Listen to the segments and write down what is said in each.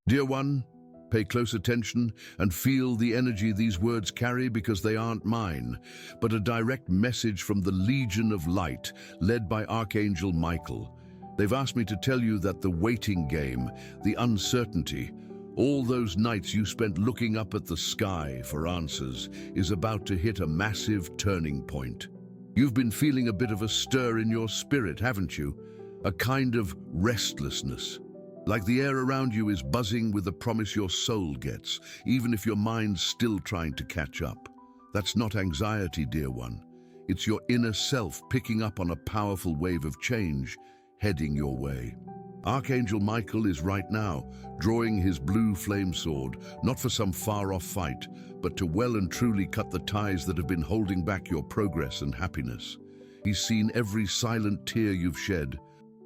Dear one, pay close attention and feel the energy these words carry, because they aren't mine, but a direct message from the Legion of Light, led by Archangel Michael. They've asked me to tell you that the waiting game, the uncertainty, all those nights you spent looking up at the sky for answers, is about to hit a massive turning point. You've been feeling a bit of a stir in your spirit, haven't you? A kind of restlessness. Like the air around you is buzzing with the promise your soul gets, even if your mind's still trying to catch up. That's not anxiety, dear one. It's your inner self picking up on a powerful wave of change heading your way. Archangel Michael is right now drawing his blue flame sword, not for some far-off fight, but to well and truly cut the ties that have been holding back your progress and happiness. He's seen every silent tear you've shed,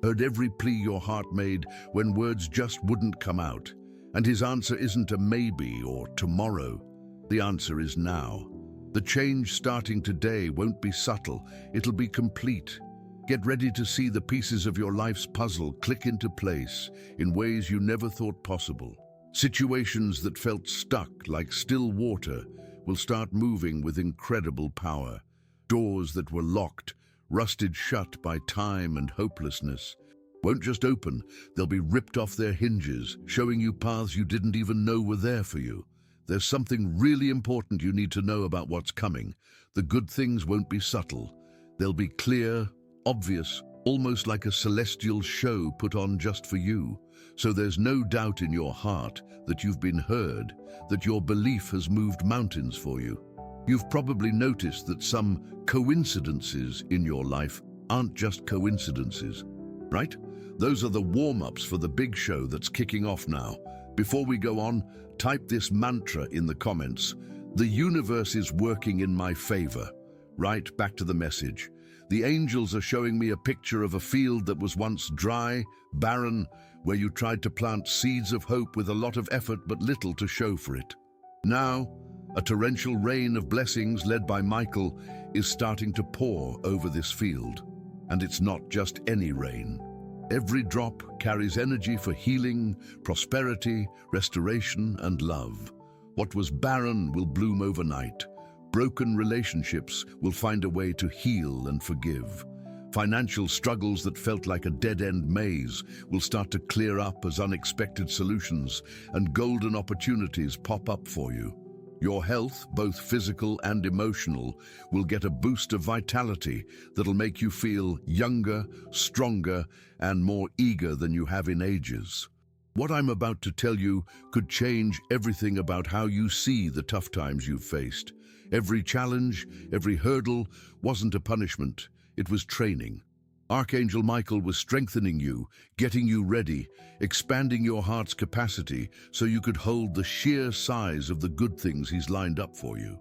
heard every plea your heart made when words just wouldn't come out. And his answer isn't a maybe or tomorrow. The answer is now. The change starting today won't be subtle, it'll be complete. Get ready to see the pieces of your life's puzzle click into place in ways you never thought possible. Situations that felt stuck like still water will start moving with incredible power. Doors that were locked, rusted shut by time and hopelessness, won't just open, they'll be ripped off their hinges, showing you paths you didn't even know were there for you. There's something really important you need to know about what's coming. The good things won't be subtle. They'll be clear, obvious, almost like a celestial show put on just for you. So there's no doubt in your heart that you've been heard, that your belief has moved mountains for you. You've probably noticed that some coincidences in your life aren't just coincidences, right? Those are the warm-ups for the big show that's kicking off now. Before we go on, type this mantra in the comments. The universe is working in my favor. Right back to the message. The angels are showing me a picture of a field that was once dry, barren, where you tried to plant seeds of hope with a lot of effort but little to show for it. Now, a torrential rain of blessings led by Michael is starting to pour over this field. And it's not just any rain. Every drop carries energy for healing, prosperity, restoration, and love. What was barren will bloom overnight. Broken relationships will find a way to heal and forgive. Financial struggles that felt like a dead-end maze will start to clear up as unexpected solutions and golden opportunities pop up for you. Your health, both physical and emotional, will get a boost of vitality that'll make you feel younger, stronger, and more eager than you have in ages. What I'm about to tell you could change everything about how you see the tough times you've faced. Every challenge, every hurdle wasn't a punishment, it was training. Archangel Michael was strengthening you, getting you ready, expanding your heart's capacity so you could hold the sheer size of the good things he's lined up for you.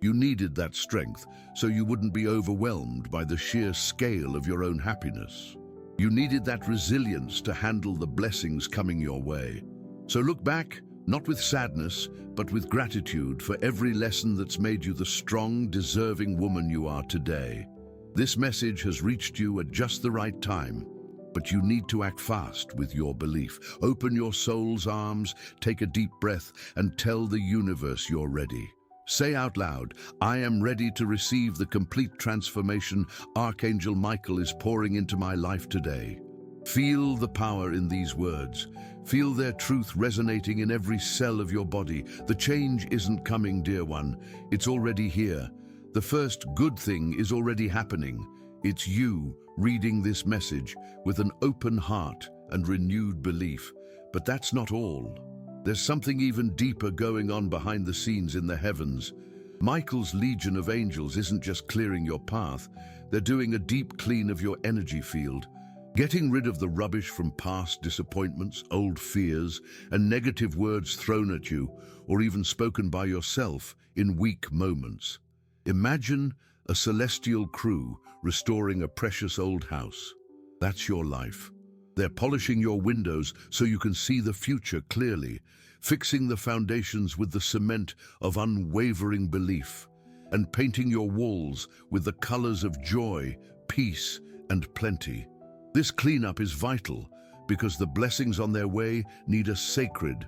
You needed that strength so you wouldn't be overwhelmed by the sheer scale of your own happiness. You needed that resilience to handle the blessings coming your way. So look back, not with sadness, but with gratitude for every lesson that's made you the strong, deserving woman you are today. This message has reached you at just the right time, but you need to act fast with your belief. Open your soul's arms, take a deep breath, and tell the universe you're ready. Say out loud, I am ready to receive the complete transformation Archangel Michael is pouring into my life today. Feel the power in these words. Feel their truth resonating in every cell of your body. The change isn't coming, dear one. It's already here. The first good thing is already happening. It's you reading this message with an open heart and renewed belief. But that's not all. There's something even deeper going on behind the scenes in the heavens. Michael's legion of angels isn't just clearing your path. They're doing a deep clean of your energy field, getting rid of the rubbish from past disappointments, old fears, and negative words thrown at you or even spoken by yourself in weak moments. Imagine a celestial crew restoring a precious old house. That's your life. They're polishing your windows so you can see the future clearly, fixing the foundations with the cement of unwavering belief, and painting your walls with the colors of joy, peace, and plenty. This cleanup is vital because the blessings on their way need a sacred,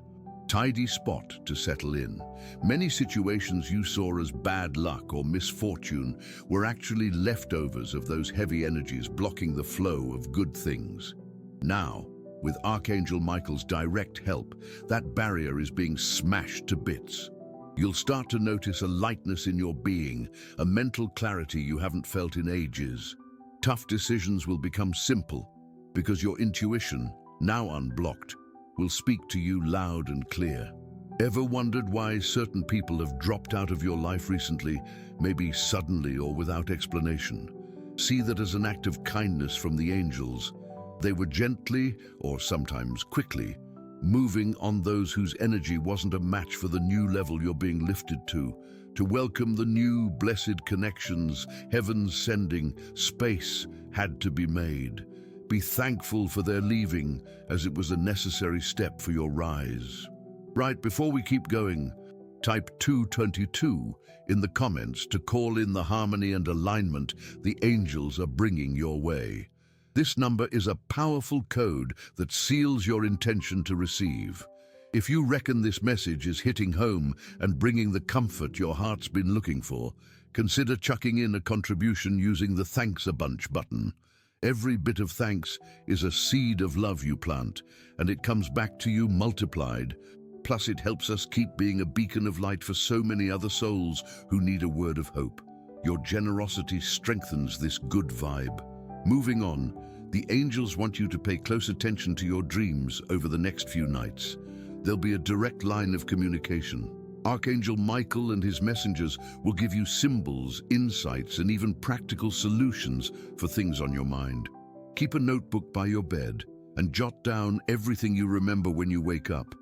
tidy spot to settle in. Many situations you saw as bad luck or misfortune were actually leftovers of those heavy energies blocking the flow of good things. Now, with Archangel Michael's direct help, that barrier is being smashed to bits. You'll start to notice a lightness in your being, a mental clarity you haven't felt in ages. Tough decisions will become simple because your intuition, now unblocked, will speak to you loud and clear. Ever wondered why certain people have dropped out of your life recently, maybe suddenly or without explanation? See that as an act of kindness from the angels. They were gently, or sometimes quickly, moving on those whose energy wasn't a match for the new level you're being lifted to welcome the new blessed connections heaven's sending. Space had to be made. Be thankful for their leaving, as it was a necessary step for your rise. Right, before we keep going, type 222 in the comments to call in the harmony and alignment the angels are bringing your way. This number is a powerful code that seals your intention to receive. If you reckon this message is hitting home and bringing the comfort your heart's been looking for, consider chucking in a contribution using the Thanks a Bunch button. Every bit of thanks is a seed of love you plant, and it comes back to you multiplied. Plus, it helps us keep being a beacon of light for so many other souls who need a word of hope. Your generosity strengthens this good vibe. Moving on, the angels want you to pay close attention to your dreams over the next few nights. There'll be a direct line of communication. Archangel Michael and his messengers will give you symbols, insights, and even practical solutions for things on your mind. Keep a notebook by your bed and jot down everything you remember when you wake up.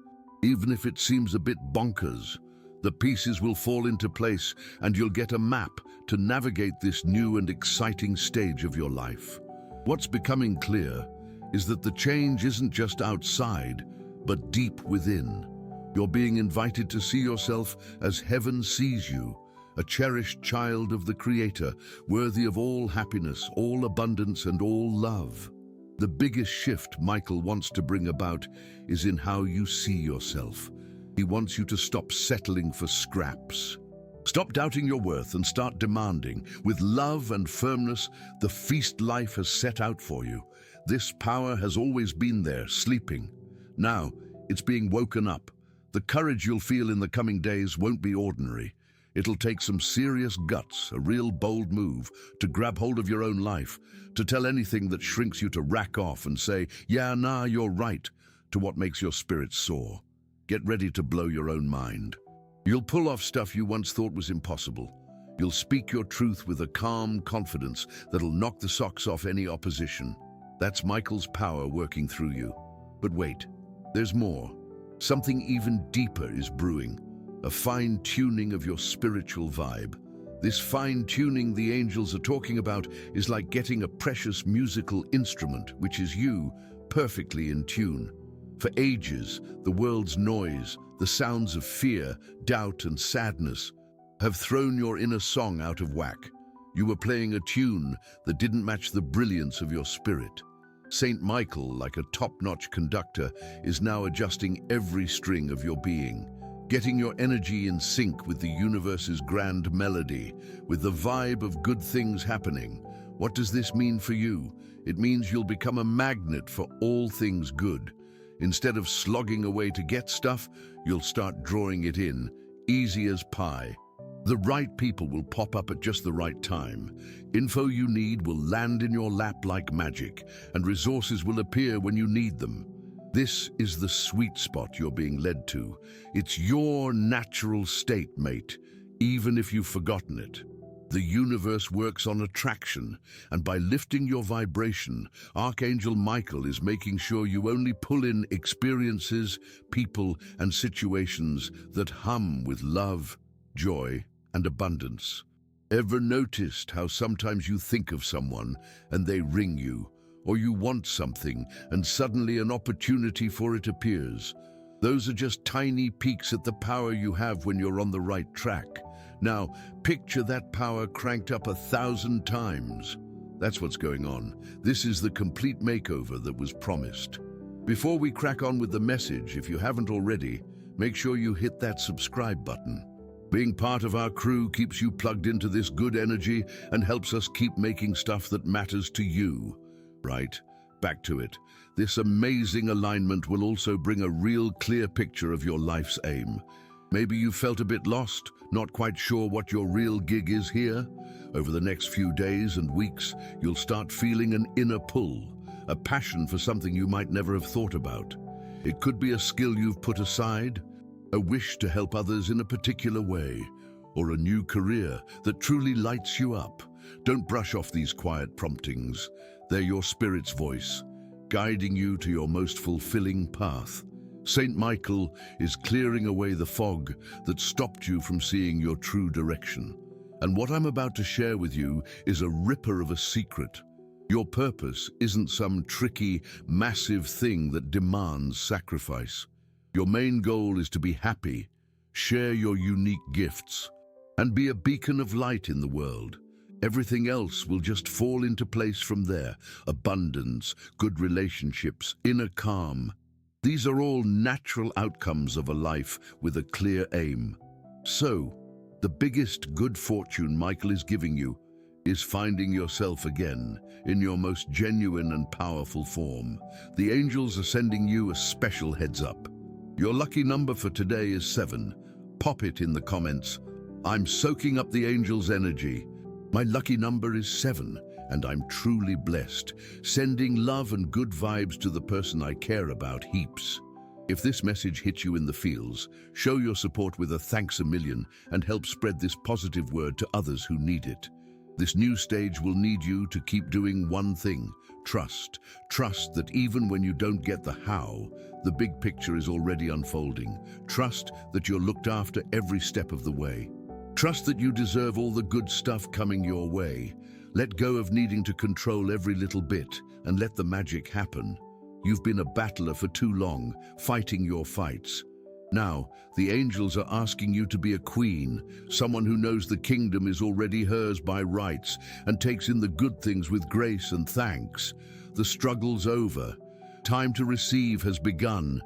Even if it seems a bit bonkers, the pieces will fall into place and you'll get a map to navigate this new and exciting stage of your life. What's becoming clear is that the change isn't just outside, but deep within. You're being invited to see yourself as heaven sees you, a cherished child of the Creator, worthy of all happiness, all abundance, and all love. The biggest shift Michael wants to bring about is in how you see yourself. He wants you to stop settling for scraps. Stop doubting your worth and start demanding, with love and firmness, the feast life has set out for you. This power has always been there, sleeping. Now, it's being woken up. The courage you'll feel in the coming days won't be ordinary. It'll take some serious guts, a real bold move, to grab hold of your own life, to tell anything that shrinks you to rack off and say, yeah, nah, you're right, to what makes your spirit soar. Get ready to blow your own mind. You'll pull off stuff you once thought was impossible. You'll speak your truth with a calm confidence that'll knock the socks off any opposition. That's Michael's power working through you. But wait, there's more. Something even deeper is brewing, a fine-tuning of your spiritual vibe. This fine-tuning the angels are talking about is like getting a precious musical instrument, which is you, perfectly in tune. For ages, the world's noise, the sounds of fear, doubt, and sadness have thrown your inner song out of whack. You were playing a tune that didn't match the brilliance of your spirit. Saint Michael, like a top-notch conductor, is now adjusting every string of your being, getting your energy in sync with the universe's grand melody, with the vibe of good things happening. What does this mean for you? It means you'll become a magnet for all things good. Instead of slogging away to get stuff, you'll start drawing it in, easy as pie. The right people will pop up at just the right time. Info you need will land in your lap like magic, and resources will appear when you need them. This is the sweet spot you're being led to. It's your natural state, mate, even if you've forgotten it. The universe works on attraction, and by lifting your vibration, Archangel Michael is making sure you only pull in experiences, people, and situations that hum with love, joy, and abundance. Ever noticed how sometimes you think of someone and they ring you, or you want something and suddenly an opportunity for it appears? Those are just tiny peeks at the power you have when you're on the right track. Now, picture that power cranked up 1,000 times. That's what's going on. This is the complete makeover that was promised. Before we crack on with the message, if you haven't already, make sure you hit that subscribe button. Being part of our crew keeps you plugged into this good energy and helps us keep making stuff that matters to you. Right, back to it. This amazing alignment will also bring a real clear picture of your life's aim. Maybe you felt a bit lost, not quite sure what your real gig is here. Over the next few days and weeks, you'll start feeling an inner pull, a passion for something you might never have thought about. It could be a skill you've put aside, a wish to help others in a particular way, or a new career that truly lights you up. Don't brush off these quiet promptings. They're your spirit's voice, guiding you to your most fulfilling path. Saint Michael is clearing away the fog that stopped you from seeing your true direction. And what I'm about to share with you is a ripper of a secret. Your purpose isn't some tricky, massive thing that demands sacrifice. Your main goal is to be happy, share your unique gifts, and be a beacon of light in the world. Everything else will just fall into place from there. Abundance, good relationships, inner calm. These are all natural outcomes of a life with a clear aim. So, the biggest good fortune Michael is giving you is finding yourself again in your most genuine and powerful form. The angels are sending you a special heads up. Your lucky number for today is 7. Pop it in the comments. I'm soaking up the angels' energy. My lucky number is 7, and I'm truly blessed, sending love and good vibes to the person I care about heaps. If this message hits you in the feels, show your support with a thanks a million and help spread this positive word to others who need it. This new stage will need you to keep doing one thing: trust. Trust that even when you don't get the how, the big picture is already unfolding. Trust that you're looked after every step of the way. Trust that you deserve all the good stuff coming your way. Let go of needing to control every little bit and let the magic happen. You've been a battler for too long, fighting your fights. Now, the angels are asking you to be a queen, someone who knows the kingdom is already hers by rights and takes in the good things with grace and thanks. The struggle's over. Time to receive has begun.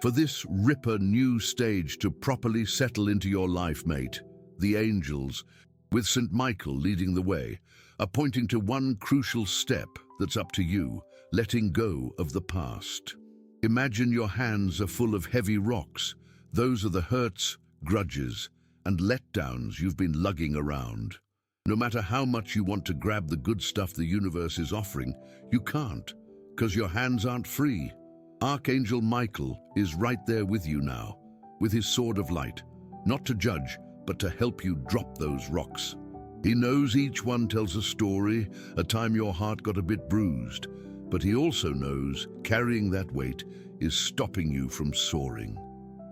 For this ripper new stage to properly settle into your life, mate, the angels, with St. Michael leading the way, are pointing to one crucial step that's up to you: letting go of the past. Imagine your hands are full of heavy rocks. Those are the hurts, grudges, and letdowns you've been lugging around. No matter how much you want to grab the good stuff the universe is offering, you can't, because your hands aren't free. Archangel Michael is right there with you now, with his sword of light, not to judge, but to help you drop those rocks. He knows each one tells a story, a time your heart got a bit bruised, but he also knows carrying that weight is stopping you from soaring.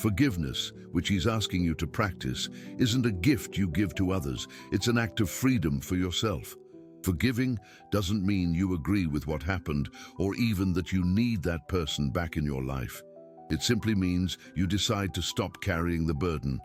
Forgiveness, which he's asking you to practice, isn't a gift you give to others, it's an act of freedom for yourself. Forgiving doesn't mean you agree with what happened or even that you need that person back in your life. It simply means you decide to stop carrying the burden,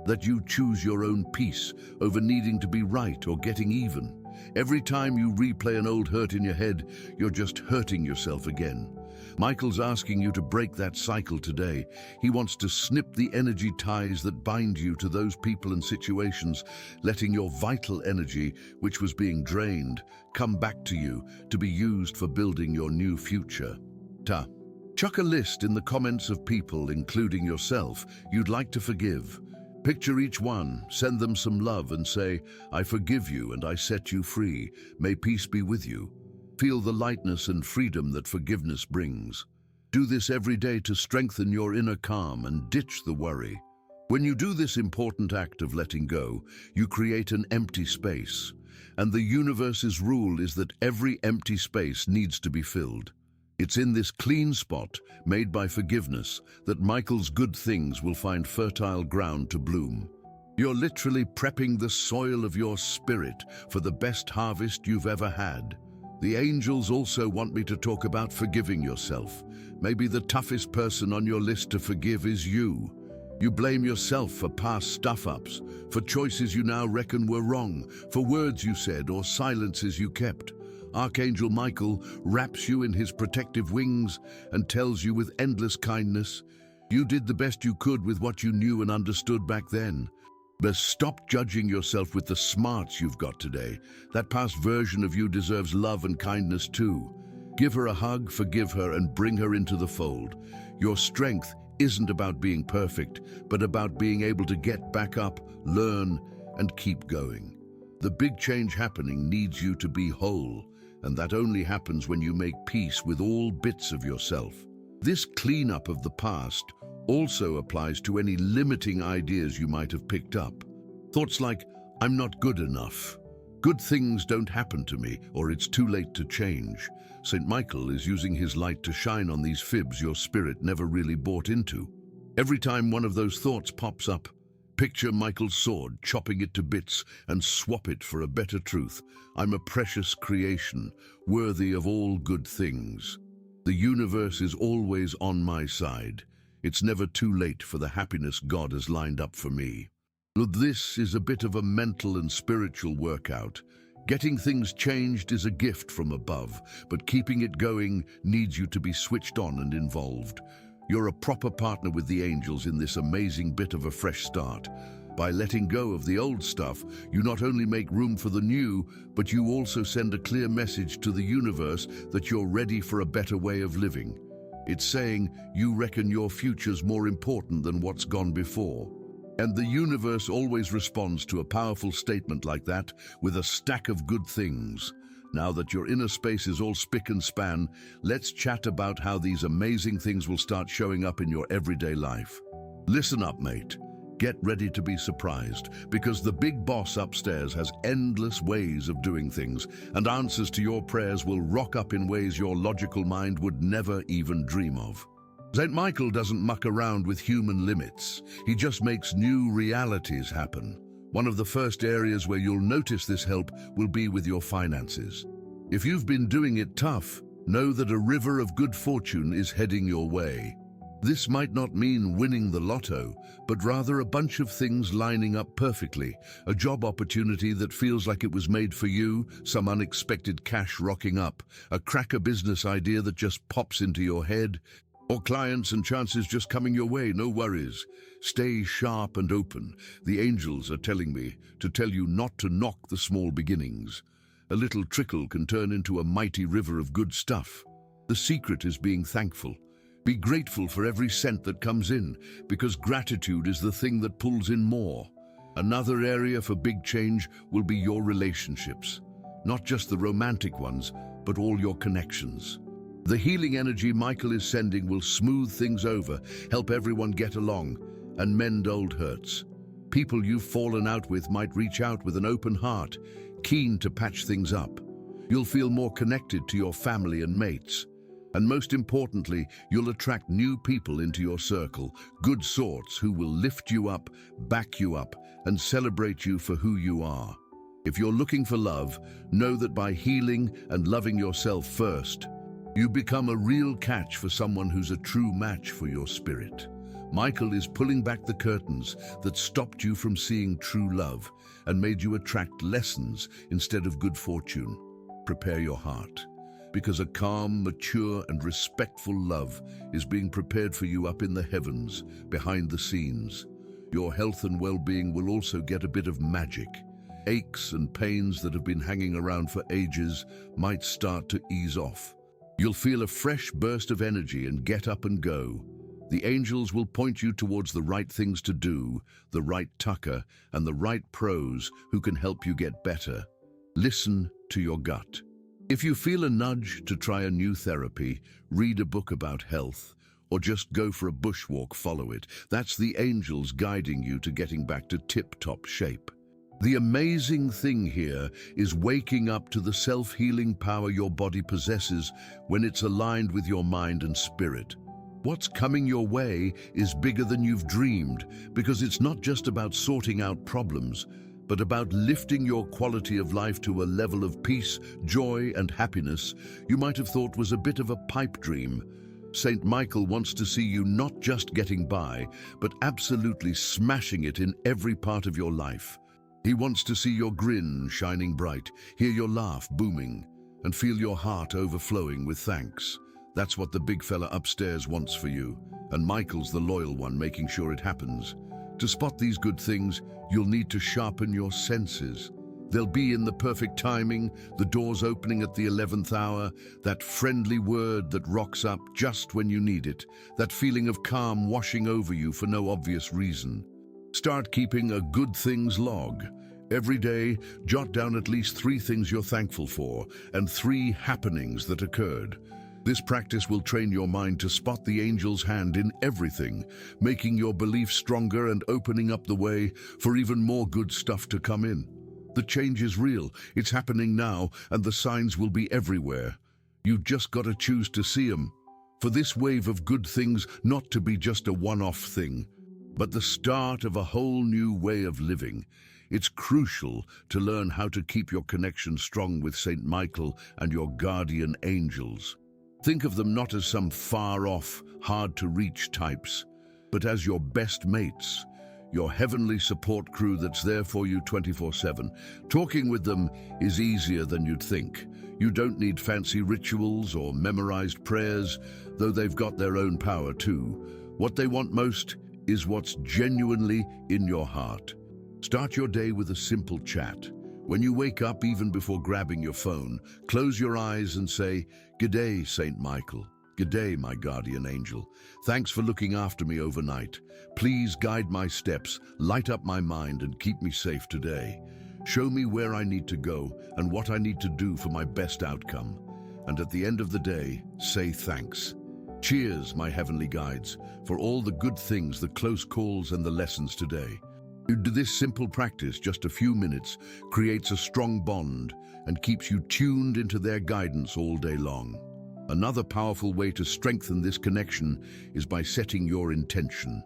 that you choose your own peace over needing to be right or getting even. Every time you replay an old hurt in your head, you're just hurting yourself again. Michael's asking you to break that cycle today. He wants to snip the energy ties that bind you to those people and situations, letting your vital energy, which was being drained, come back to you to be used for building your new future. Chuck a list in the comments of people, including yourself, you'd like to forgive. Picture each one, send them some love and say, "I forgive you and I set you free. May peace be with you." Feel the lightness and freedom that forgiveness brings. Do this every day to strengthen your inner calm and ditch the worry. When you do this important act of letting go, you create an empty space. And the universe's rule is that every empty space needs to be filled. It's in this clean spot, made by forgiveness, that Michael's good things will find fertile ground to bloom. You're literally prepping the soil of your spirit for the best harvest you've ever had. The angels also want me to talk about forgiving yourself. Maybe the toughest person on your list to forgive is you. You blame yourself for past stuff-ups, for choices you now reckon were wrong, for words you said or silences you kept. Archangel Michael wraps you in his protective wings and tells you with endless kindness, You did the best you could with what you knew and understood back then. But stop judging yourself with the smarts you've got today. That past version of you deserves love and kindness too. Give her a hug, forgive her, and bring her into the fold. Your strength isn't about being perfect, but about being able to get back up, learn, and keep going. The big change happening needs you to be whole, and that only happens when you make peace with all bits of yourself. This cleanup of the past also applies to any limiting ideas you might have picked up. Thoughts like, I'm not good enough, good things don't happen to me, or it's too late to change. St. Michael is using his light to shine on these fibs your spirit never really bought into. Every time one of those thoughts pops up, picture Michael's sword, chopping it to bits and swap it for a better truth. I'm a precious creation, worthy of all good things. The universe is always on my side. It's never too late for the happiness God has lined up for me. This is a bit of a mental and spiritual workout. Getting things changed is a gift from above, but keeping it going needs you to be switched on and involved. You're a proper partner with the angels in this amazing bit of a fresh start. By letting go of the old stuff, you not only make room for the new, but you also send a clear message to the universe that you're ready for a better way of living. It's saying you reckon your future's more important than what's gone before. And the universe always responds to a powerful statement like that with a stack of good things. Now that your inner space is all spick and span, let's chat about how these amazing things will start showing up in your everyday life. Listen up, mate. Get ready to be surprised, because the big boss upstairs has endless ways of doing things, and answers to your prayers will rock up in ways your logical mind would never even dream of. St. Michael doesn't muck around with human limits. He just makes new realities happen. One of the first areas where you'll notice this help will be with your finances. If you've been doing it tough, know that a river of good fortune is heading your way. This might not mean winning the lotto, but rather a bunch of things lining up perfectly. A job opportunity that feels like it was made for you, some unexpected cash rocking up, a cracker business idea that just pops into your head, or clients and chances just coming your way. No worries. Stay sharp and open. The angels are telling me to tell you not to knock the small beginnings. A little trickle can turn into a mighty river of good stuff. The secret is being thankful. Be grateful for every cent that comes in, because gratitude is the thing that pulls in more. Another area for big change will be your relationships. Not just the romantic ones, but all your connections. The healing energy Michael is sending will smooth things over, help everyone get along, and mend old hurts. People you've fallen out with might reach out with an open heart, keen to patch things up. You'll feel more connected to your family and mates. And most importantly, you'll attract new people into your circle, good sorts who will lift you up, back you up, and celebrate you for who you are. If you're looking for love, know that by healing and loving yourself first, you become a real catch for someone who's a true match for your spirit. Michael is pulling back the curtains that stopped you from seeing true love and made you attract lessons instead of good fortune. Prepare your heart, because a calm, mature, and respectful love is being prepared for you up in the heavens, behind the scenes. Your health and well-being will also get a bit of magic. Aches and pains that have been hanging around for ages might start to ease off. You'll feel a fresh burst of energy and get up and go. The angels will point you towards the right things to do, the right tucker, and the right pros who can help you get better. Listen to your gut. If you feel a nudge to try a new therapy, read a book about health, or just go for a bushwalk, follow it. That's the angels guiding you to getting back to tip-top shape. The amazing thing here is waking up to the self-healing power your body possesses when it's aligned with your mind and spirit. What's coming your way is bigger than you've dreamed, because it's not just about sorting out problems, but about lifting your quality of life to a level of peace, joy, and happiness you might have thought was a bit of a pipe dream. St. Michael wants to see you not just getting by, but absolutely smashing it in every part of your life. He wants to see your grin shining bright, hear your laugh booming, and feel your heart overflowing with thanks. That's what the big fella upstairs wants for you, and Michael's the loyal one making sure it happens. To spot these good things, you'll need to sharpen your senses. They'll be in the perfect timing, the doors opening at the 11th hour, that friendly word that rocks up just when you need it, that feeling of calm washing over you for no obvious reason. Start keeping a good things log. Every day, jot down at least 3 things you're thankful for and 3 happenings that occurred. This practice will train your mind to spot the angel's hand in everything, making your belief stronger and opening up the way for even more good stuff to come in. The change is real, it's happening now, and the signs will be everywhere. You just gotta choose to see them. For this wave of good things not to be just a one-off thing, but the start of a whole new way of living. It's crucial to learn how to keep your connection strong with Saint Michael and your guardian angels. Think of them not as some far-off, hard-to-reach types, but as your best mates, your heavenly support crew that's there for you 24/7. Talking with them is easier than you'd think. You don't need fancy rituals or memorized prayers, though they've got their own power too. What they want most is what's genuinely in your heart. Start your day with a simple chat. When you wake up, even before grabbing your phone, close your eyes and say, "G'day, Saint Michael. G'day, my guardian angel. Thanks for looking after me overnight. Please guide my steps, light up my mind, and keep me safe today. Show me where I need to go and what I need to do for my best outcome. And at the end of the day, say thanks. Cheers, my heavenly guides, for all the good things, the close calls, and the lessons today." You do this simple practice, just a few minutes, creates a strong bond and keeps you tuned into their guidance all day long. Another powerful way to strengthen this connection is by setting your intention.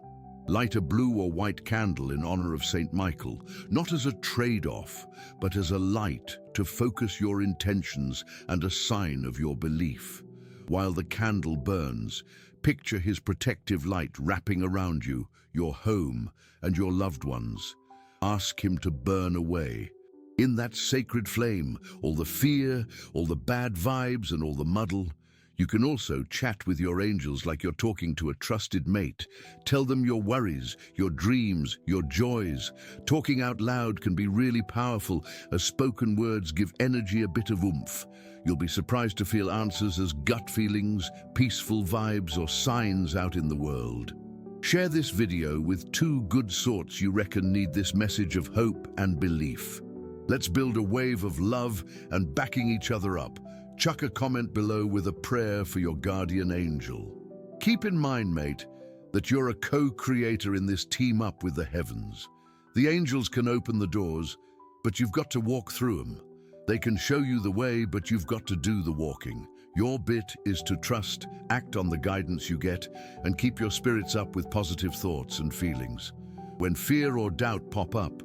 Light a blue or white candle in honor of Saint Michael, not as a trade-off, but as a light to focus your intentions and a sign of your belief. While the candle burns, picture his protective light wrapping around you, your home, and your loved ones. Ask him to burn away, in that sacred flame, all the fear, all the bad vibes, and all the muddle. You can also chat with your angels like you're talking to a trusted mate. Tell them your worries, your dreams, your joys. Talking out loud can be really powerful, as spoken words give energy a bit of oomph. You'll be surprised to feel answers as gut feelings, peaceful vibes, or signs out in the world. Share this video with 2 good sorts you reckon need this message of hope and belief. Let's build a wave of love and backing each other up. Chuck a comment below with a prayer for your guardian angel. Keep in mind, mate, that you're a co-creator in this team up with the heavens. The angels can open the doors, but you've got to walk through them. They can show you the way, but you've got to do the walking. Your bit is to trust, act on the guidance you get, and keep your spirits up with positive thoughts and feelings. When fear or doubt pop up,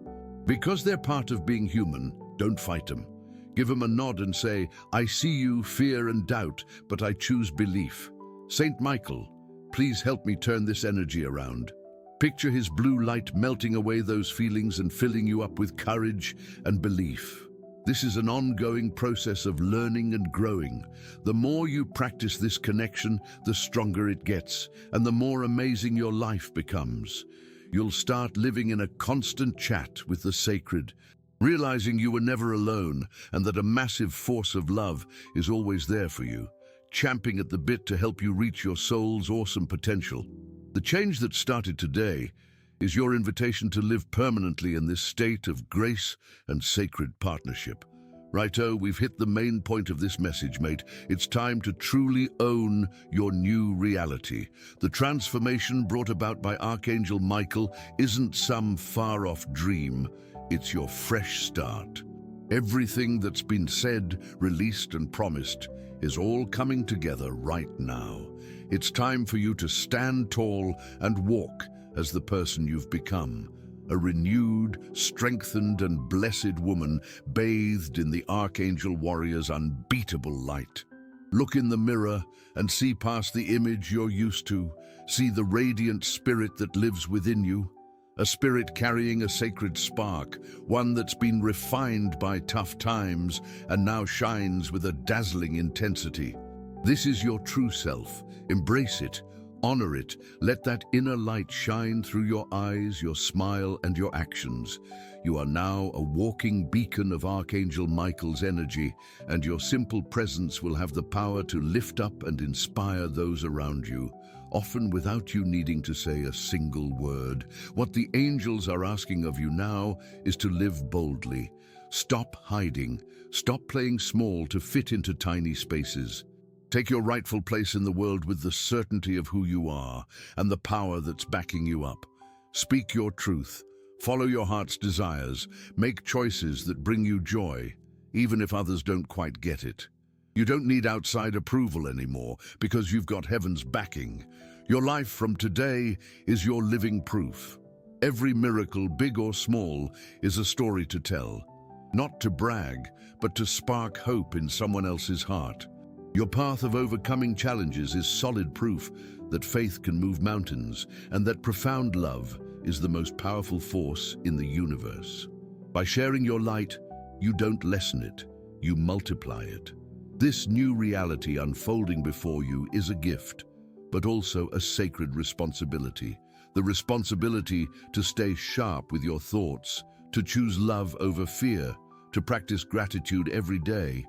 because they're part of being human, don't fight them. Give them a nod and say, "I see you, fear and doubt, but I choose belief. Saint Michael, please help me turn this energy around." Picture his blue light melting away those feelings and filling you up with courage and belief. This is an ongoing process of learning and growing. The more you practice this connection, the stronger it gets, and the more amazing your life becomes. You'll start living in a constant chat with the sacred, realizing you were never alone and that a massive force of love is always there for you, champing at the bit to help you reach your soul's awesome potential. The change that started today is your invitation to live permanently in this state of grace and sacred partnership. Righto, we've hit the main point of this message, mate. It's time to truly own your new reality. The transformation brought about by Archangel Michael isn't some far-off dream. It's your fresh start. Everything that's been said, released, and promised is all coming together right now. It's time for you to stand tall and walk as the person you've become, a renewed, strengthened, and blessed woman bathed in the Archangel Warrior's unbeatable light. Look in the mirror and see past the image you're used to. See the radiant spirit that lives within you, a spirit carrying a sacred spark, one that's been refined by tough times and now shines with a dazzling intensity. This is your true self. Embrace it, honor it, let that inner light shine through your eyes, your smile, and your actions. You are now a walking beacon of Archangel Michael's energy, and your simple presence will have the power to lift up and inspire those around you, often without you needing to say a single word. What the angels are asking of you now is to live boldly. Stop hiding. Stop playing small to fit into tiny spaces. Take your rightful place in the world with the certainty of who you are and the power that's backing you up. Speak your truth. Follow your heart's desires. Make choices that bring you joy, even if others don't quite get it. You don't need outside approval anymore because you've got heaven's backing. Your life from today is your living proof. Every miracle, big or small, is a story to tell. Not to brag, but to spark hope in someone else's heart. Your path of overcoming challenges is solid proof that faith can move mountains and that profound love is the most powerful force in the universe. By sharing your light, you don't lessen it, you multiply it. This new reality unfolding before you is a gift, but also a sacred responsibility. The responsibility to stay sharp with your thoughts, to choose love over fear, to practice gratitude every day,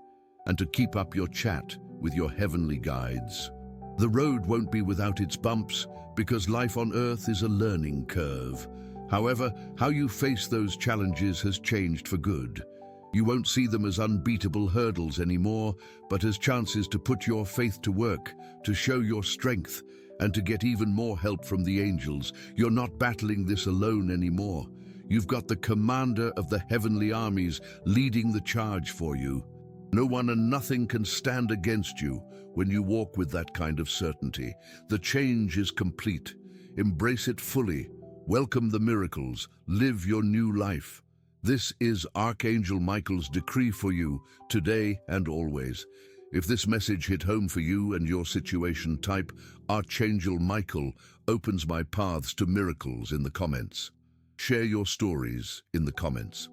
and to keep up your chat with your heavenly guides. The road won't be without its bumps because life on Earth is a learning curve. However, how you face those challenges has changed for good. You won't see them as unbeatable hurdles anymore, but as chances to put your faith to work, to show your strength, and to get even more help from the angels. You're not battling this alone anymore. You've got the commander of the heavenly armies leading the charge for you. No one and nothing can stand against you when you walk with that kind of certainty. The change is complete. Embrace it fully. Welcome the miracles. Live your new life. This is Archangel Michael's decree for you, today and always. If this message hit home for you and your situation, type Archangel Michael opens my paths to miracles in the comments. Share your stories in the comments.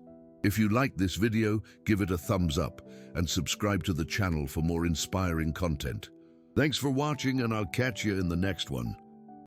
If you like this video, give it a thumbs up and subscribe to the channel for more inspiring content. Thanks for watching, and I'll catch you in the next one.